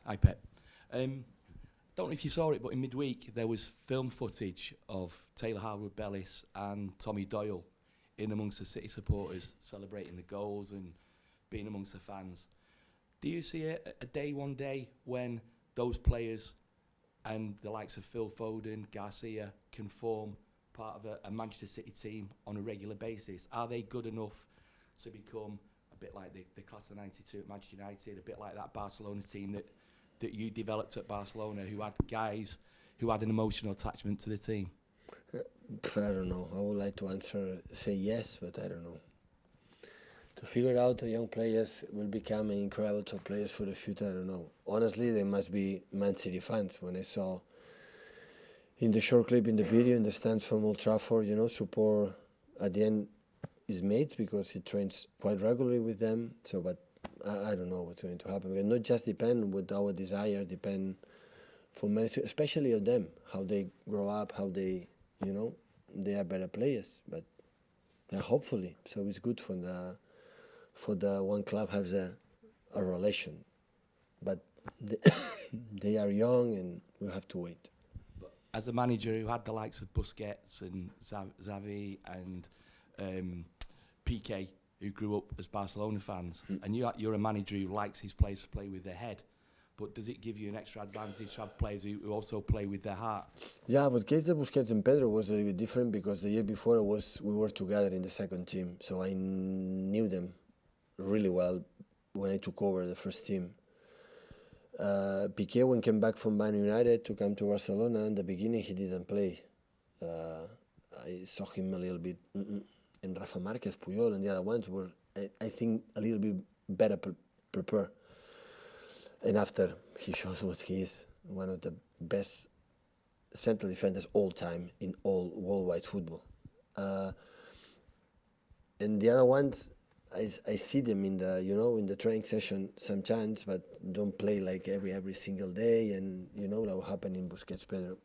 Thanks. Hi, Pep. Don't know if you saw it, but in midweek there was film footage of Taylor Harwood-Bellis and Tommy Doyle in amongst the City supporters celebrating the goals and being amongst the fans. Do you see one day when those players and the likes of Phil Foden, Garcia can form part of a Manchester City team on a regular basis? Are they good enough to become a bit like the class of '92 at Manchester United, a bit like that Barcelona team that you developed at Barcelona, who had guys who had an emotional attachment to the team? I don't know. I would like to say yes, but I don't know. To figure out the young players will become incredible top players for the future, I don't know. Honestly, they must be Man City fans. When I saw in the short clip in the video in the stands from Old Trafford, support at the end his mates because he trains quite regularly with them. So, but I don't know what's going to happen. It not just depend with our desire, depend for many, especially on them, how they grow up, how they, they are better players. But hopefully, so it's good for the one club has a relation. But they are young and we have to wait. But as a manager who had the likes of Busquets and Xavi and Piqué, who grew up as Barcelona fans, and you're a manager who likes his players to play with their head, but does it give you an extra advantage to have players who also play with their heart? Yeah, but case of Busquets and Pedro was a little bit different because the year before we were together in the second team, so I knew them really well when I took over the first team. Piqué, when came back from Man United to come to Barcelona, in the beginning he didn't play. I saw him a little bit. And Rafa Marquez, Puyol, and the other ones were, I think, a little bit better prepared. And after, he shows what he is, one of the best central defenders all time in all worldwide football. And the other ones, I see them in the in the training session sometimes, but don't play like every single day. And that will happen in Busquets, Pedro.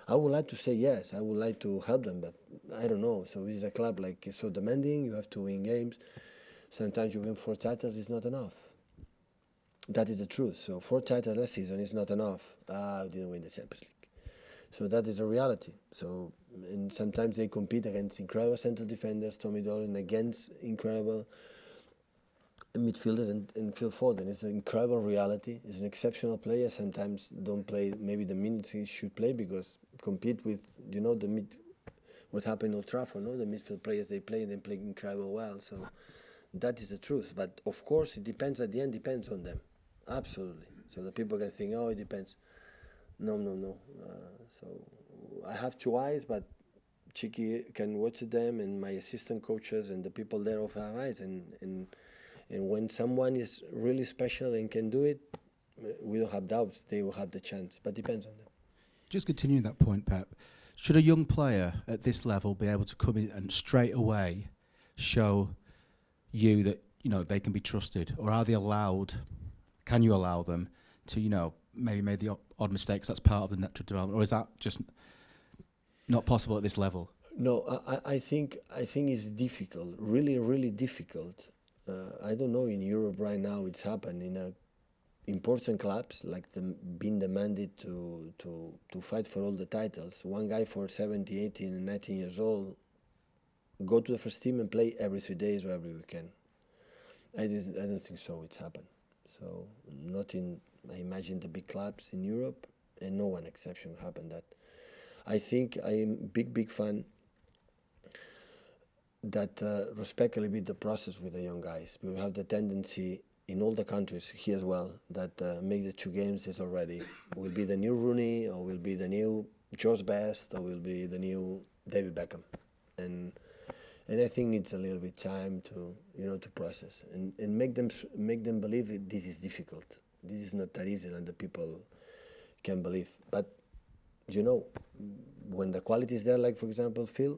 I would like to say yes. I would like to help them, but I don't know. So it's a club like it's so demanding. You have to win games. Sometimes you win 4 titles. It's not enough. That is the truth. So 4 titles last season is not enough. We didn't win the Champions League. So that is a reality. So and sometimes they compete against incredible central defenders, Tommy Doyle, and against incredible midfielders and Phil Foden. It's an incredible reality. He's an exceptional player. Sometimes don't play maybe the minutes he should play because compete with what happened in Old Trafford. The midfield players they play incredible well. So that is the truth. But of course it depends. At the end, depends on them. Absolutely. So the people can think, it depends. No. So I have 2 eyes, but Chiqui can watch them, and my assistant coaches and the people there also have eyes. And when someone is really special and can do it, we don't have doubts they will have the chance, but depends on them. Just continuing that point, Pep, should a young player at this level be able to come in and straight away show you that they can be trusted, or are they allowed? Can you allow them to maybe make the odd mistakes? That's part of the natural development, or is that just not possible at this level? No, I think it's difficult, really, really difficult. I don't know, in Europe right now it's happening in important clubs like being demanded to fight for all the titles. One guy for 17, 18 and 19 years old go to the first team and play every 3 days or every weekend. I don't think so it's happened. So not in, I imagine, the big clubs in Europe, and no one exception happened that. I think I am big fan that respect a little bit the process with the young guys. We have the tendency in all the countries here as well that make the 2 games is already will be the new Rooney, or will be the new George Best, or will be the new David Beckham, and I think it's a little bit time to to process and make them believe that this is difficult. This is not that easy, and the people can believe. But when the quality is there, like for example Phil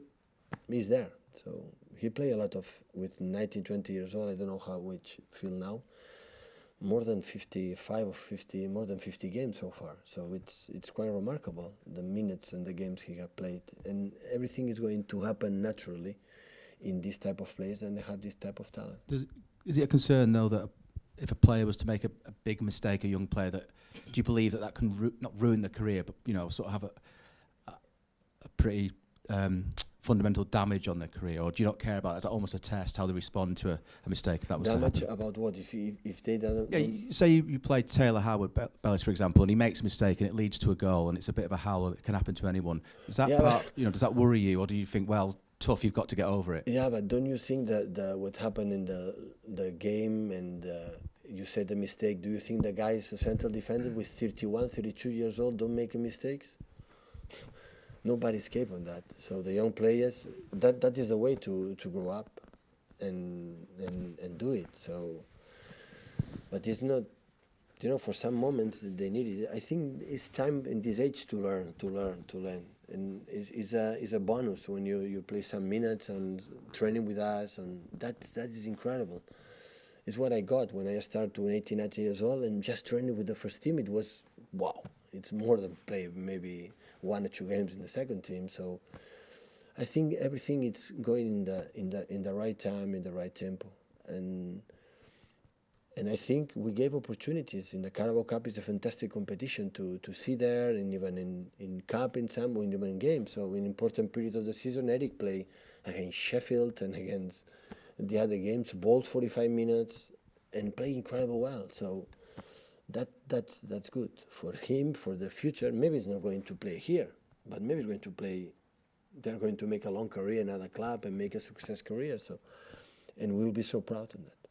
is there. So he played a lot with 19, 20 years old. I don't know which Phil now. More than 55 or 50, more than 50 games so far. So it's quite remarkable, the minutes and the games he have played. And everything is going to happen naturally in this type of players, and they have this type of talent. Is it a concern though that if a player was to make a big mistake, a young player, that do you believe that can not ruin the career, but sort of have a pretty fundamental damage on their career, or do you not care about it? Is that almost a test how they respond to a mistake if that was damage to happen? about what if they don't? Yeah, say you play Taylor Harwood-Bellis, for example, and he makes a mistake and it leads to a goal, and it's a bit of a howl that can happen to anyone. Is that does that worry you, or do you think, well, tough, you've got to get over it? Yeah, but don't you think that what happened in the game and you said the mistake? Do you think the guys, a central defender with 31, 32 years old, don't make mistakes? Nobody escapes on that. So the young players, that is the way to grow up and do it. So, but it's not, for some moments they need it. I think it's time in this age to learn. And it's a bonus when you play some minutes and training with us, and that is incredible. It's what I got when I started to 18, 19 years old, and just training with the first team. It was wow. It's more than play maybe 1 or 2 games in the second team. So I think everything is going in the right time, in the right tempo, and I think we gave opportunities. In the Carabao Cup is a fantastic competition to see there, and even in Cup in some, or even in games. So in important period of the season, Eric play against Sheffield and against the other games, bowled 45 minutes and play incredible well. So that's good for him for the future. Maybe he's not going to play here, but maybe he's going to play. They're going to make a long career in another club and make a success career. So, and we'll be so proud of that.